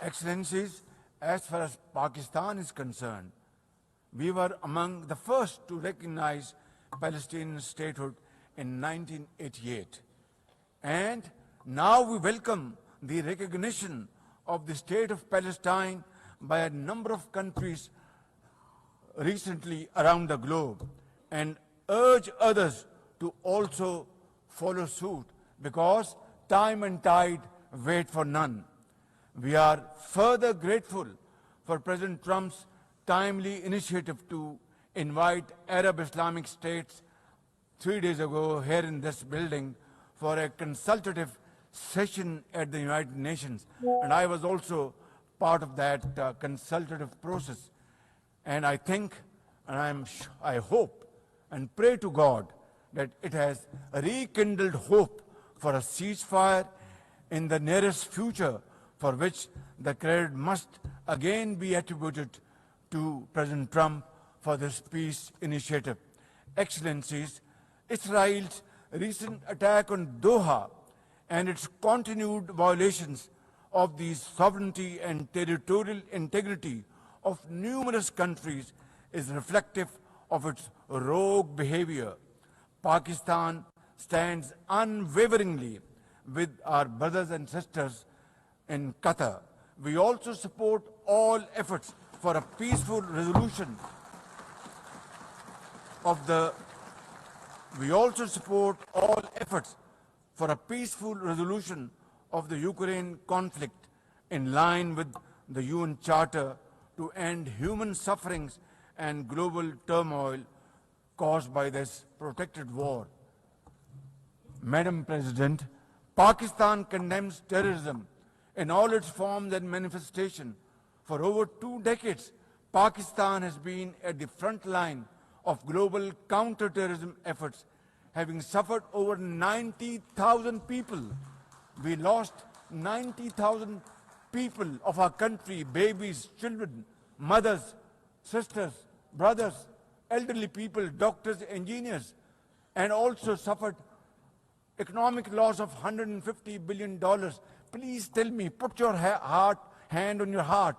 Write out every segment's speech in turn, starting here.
Excellencies, as far as Pakistan is concerned, we were among the first to recognize Palestinian statehood in 1988. And now we welcome the recognition of the state of Palestine by a number of countries recently around the globe, and urge others to also follow suit, because time and tide wait for none. We are further grateful for President Trump's timely initiative to invite Arab Islamic states 3 days ago here in this building for a consultative session at the United Nations. And I was also part of that consultative process. And I think, and I hope and pray to God that it has rekindled hope for a ceasefire in the nearest future, for which the credit must again be attributed to President Trump for this peace initiative. Excellencies, Israel's recent attack on Doha and its continued violations of the sovereignty and territorial integrity of numerous countries is reflective of its rogue behavior. Pakistan stands unwaveringly with our brothers and sisters in Qatar. We also support all efforts for a peaceful resolution of the Ukraine conflict in line with the UN Charter to end human sufferings and global turmoil caused by this protracted war. Madam President, Pakistan condemns terrorism in all its forms and manifestations. For over 2 decades, Pakistan has been at the front line of global counter-terrorism efforts, having suffered over 90,000 people. We lost 90,000 people of our country, babies, children, mothers, sisters, brothers, elderly people, doctors, engineers, and also suffered economic loss of $150 billion. Please tell me, put your hand on your heart,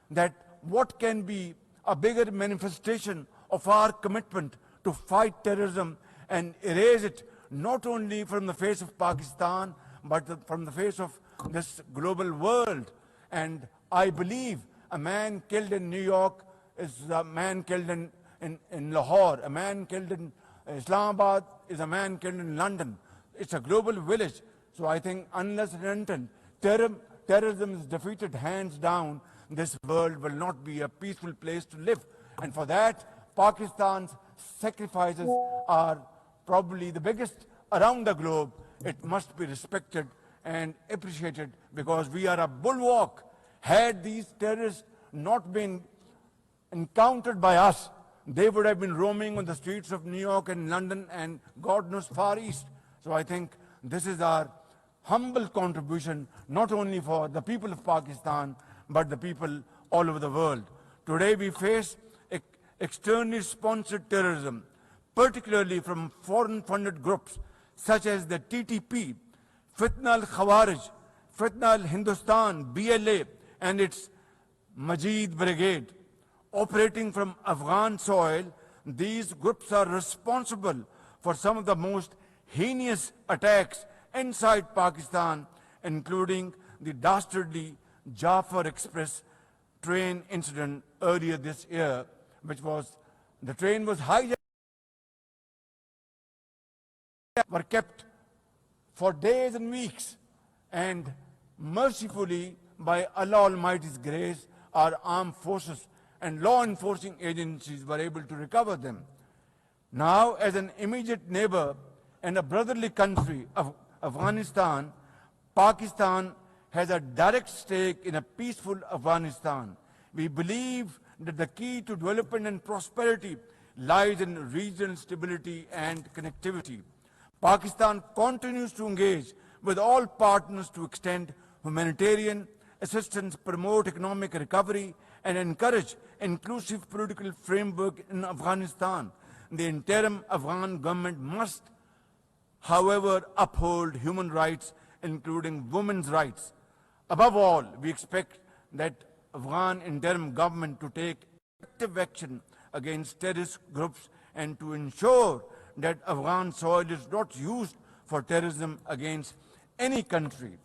that what can be a bigger manifestation of our commitment to fight terrorism and erase it not only from the face of Pakistan, but from the face of this global world. And I believe a man killed in New York is a man killed in Lahore, a man killed in Islamabad is a man killed in London. It's a global village. So I think unless and until terrorism is defeated hands down, this world will not be a peaceful place to live. And for that, Pakistan's sacrifices are probably the biggest around the globe. It must be respected and appreciated, because we are a bulwark. Had these terrorists not been encountered by us, they would have been roaming on the streets of New York and London and God knows Far East. So I think this is our humble contribution, not only for the people of Pakistan, but the people all over the world. Today we face externally sponsored terrorism, particularly from foreign-funded groups such as the TTP, Fitna al-Khawarij, Fitna al-Hindustan, BLA, and its Majid Brigade. Operating from Afghan soil, these groups are responsible for some of the most heinous attacks inside Pakistan, including the dastardly Jafar Express train incident earlier this year, the train was hijacked, were kept for days and weeks, and mercifully, by Allah Almighty's grace, our armed forces and law enforcing agencies were able to recover them. Now, as an immediate neighbor and a brotherly country of Afghanistan, Pakistan has a direct stake in a peaceful Afghanistan. We believe that the key to development and prosperity lies in regional stability and connectivity. Pakistan continues to engage with all partners to extend humanitarian assistance, promote economic recovery, and encourage inclusive political framework in Afghanistan. The interim Afghan government must, however, uphold human rights, including women's rights. Above all, we expect that Afghan interim government to take effective action against terrorist groups and to ensure that Afghan soil is not used for terrorism against any country.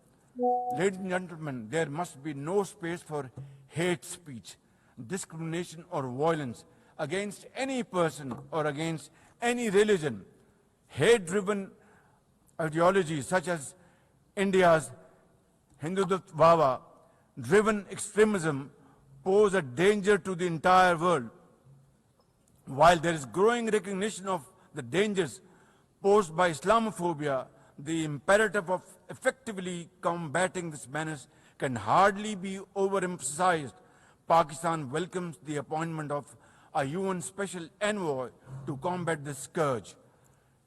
Ladies and gentlemen, there must be no space for hate speech, discrimination or violence against any person or against any religion. Hate-driven ideologies such as India's Hindutva-driven extremism pose a danger to the entire world. While there is growing recognition of the dangers posed by Islamophobia, the imperative of effectively combating this menace can hardly be overemphasized. Pakistan welcomes the appointment of a UN Special Envoy to combat this scourge.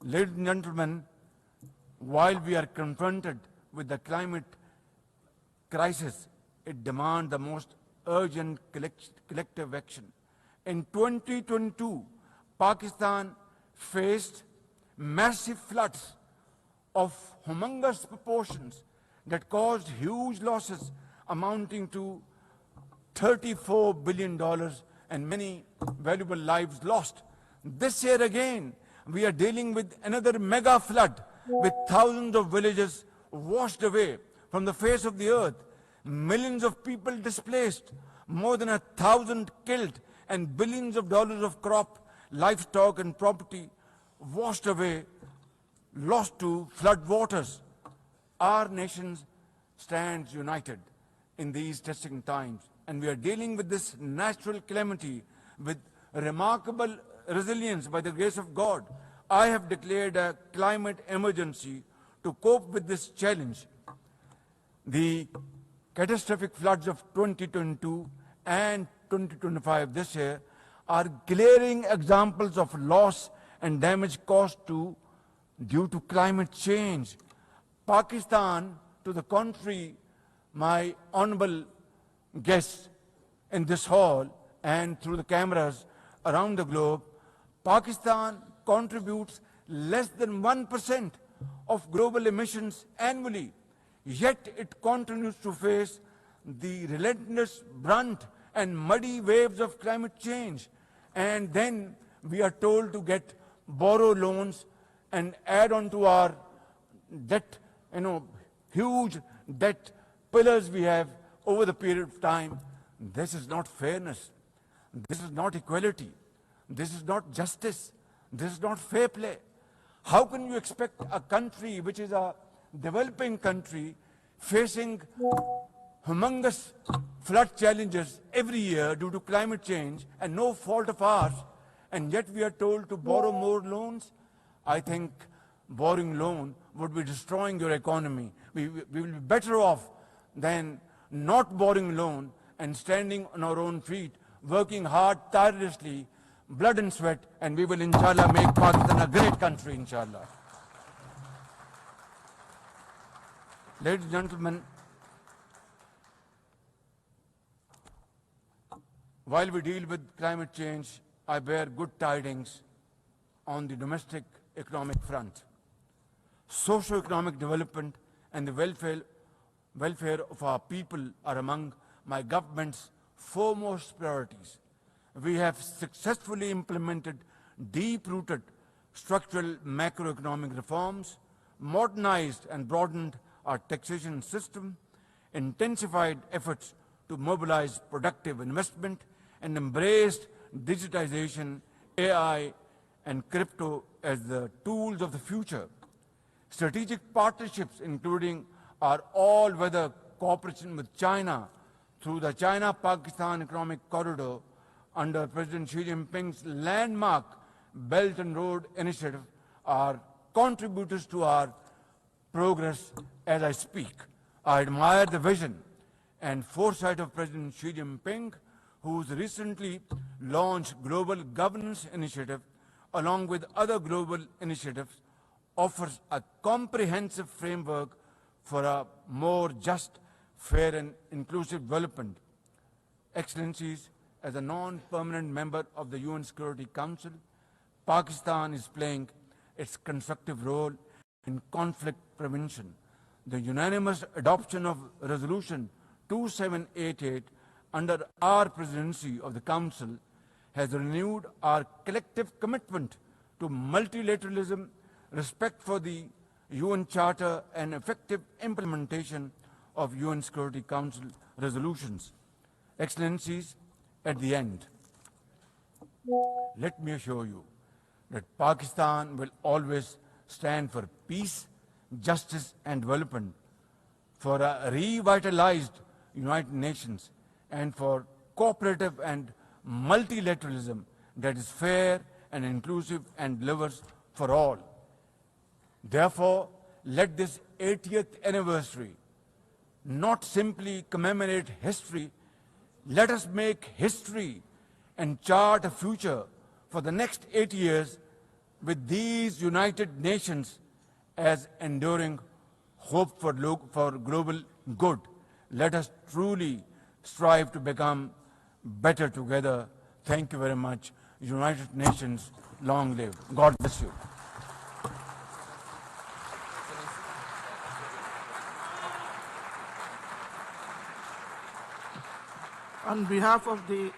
Ladies and gentlemen, while we are confronted with the climate crisis, it demands the most urgent collective action. In 2022, Pakistan faced massive floods of humongous proportions that caused huge losses amounting to $34 billion and many valuable lives lost. This year again, we are dealing with another mega flood with thousands of villages washed away from the face of the earth, millions of people displaced, more than 1,000 killed, and billions of dollars of crop, livestock and property washed away, lost to flood waters. Our nation stands united in these testing times, and we are dealing with this natural calamity with remarkable resilience by the grace of God. I have declared a climate emergency to cope with this challenge. The catastrophic floods of 2022 and 2025 this year are glaring examples of loss and damage caused due to climate change. Pakistan, to the contrary, my honorable guests in this hall and through the cameras around the globe, Pakistan contributes less than 1% of global emissions annually, yet it continues to face the relentless brunt and muddy waves of climate change. And then we are told to borrow loans and add on to our debt, huge debt pillars we have over the period of time. This is not fairness. This is not equality. This is not justice. This is not fair play. How can you expect a country which is a developing country facing humongous flood challenges every year due to climate change and no fault of ours, and yet we are told to borrow more loans? I think borrowing loan would be destroying your economy. We will be better off than not borrowing loan and standing on our own feet, working hard, tirelessly, blood and sweat, and we will, inshallah, make Pakistan a great country, inshallah. Ladies and gentlemen, while we deal with climate change, I bear good tidings on the domestic economic front. Socio-economic development and the welfare of our people are among my government's foremost priorities. We have successfully implemented deep-rooted structural macroeconomic reforms, modernized and broadened our taxation system, intensified efforts to mobilize productive investment, and embraced digitization, AI, and crypto as the tools of the future. Strategic partnerships, including our all-weather cooperation with China through the China-Pakistan Economic Corridor under President Xi Jinping's landmark Belt and Road Initiative, are contributors to our progress as I speak. I admire the vision and foresight of President Xi Jinping, whose recently launched Global Governance Initiative, along with other global initiatives, offers a comprehensive framework for a more just, fair, and inclusive development. Excellencies, as a non-permanent member of the UN Security Council, Pakistan is playing its constructive role in conflict prevention. The unanimous adoption of Resolution 2788 under our presidency of the Council has renewed our collective commitment to multilateralism, respect for the UN Charter, and effective implementation of UN Security Council resolutions. Excellencies, at the end, let me assure you that Pakistan will always stand for peace, justice, and development, for a revitalized United Nations, and for cooperative and multilateralism that is fair and inclusive and delivers for all. Therefore, let this 80th anniversary not simply commemorate history, let us make history and chart a future for the next 80 years with these United Nations as enduring hope for global good. Let us truly strive to become better together. Thank you very much. United Nations, long live. God bless you. On behalf of the